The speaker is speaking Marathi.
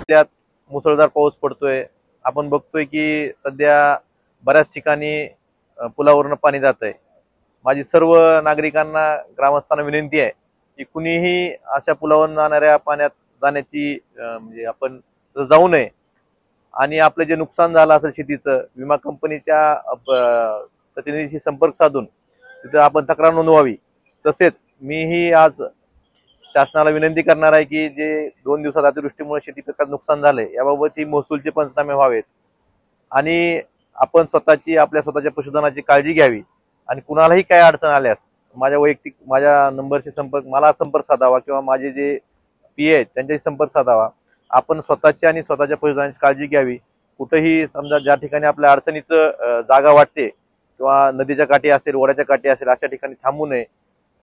जिल्ह्यात मुसळधार पाऊस पडतोय। आपण बघतोय की सध्या बऱ्याच ठिकाणी पुलावरून पाणी जात आहे। माझी सर्व नागरिकांना ग्रामस्थांना विनंती आहे की कुणीही अशा पुलावरून जाणाऱ्या पाण्यात जाण्याची म्हणजे आपण जाऊ नये आणि आपले जे नुकसान झालं असेल शेतीचं विमा कंपनीच्या प्रतिनिधीशी संपर्क साधून तिथे आपण तक्रार नोंदवावी। तसेच मीही आज शासनाला विनंती करणार आहे की जे 2 दिवसात अतिवृष्टीमुळे शेती पिकाचं नुकसान झालंय याबाबत ही महसूलचे पंचनामे व्हावेत आणि आपण आपल्या स्वतःच्या पशुधनाची काळजी घ्यावी आणि कुणालाही काही अडचण आल्यास माझ्या नंबरशी संपर्क साधावा किंवा माझे जे पीए आहेत त्यांच्याशी संपर्क साधावा। आपण स्वतःची आणि स्वतःच्या पशुधनाची काळजी घ्यावी। कुठेही समजा ज्या ठिकाणी आपल्या अडचणीचं जागा वाटते किंवा नदीच्या काठी असेल ओढ्याच्या काठी असेल अशा ठिकाणी थांबू नये।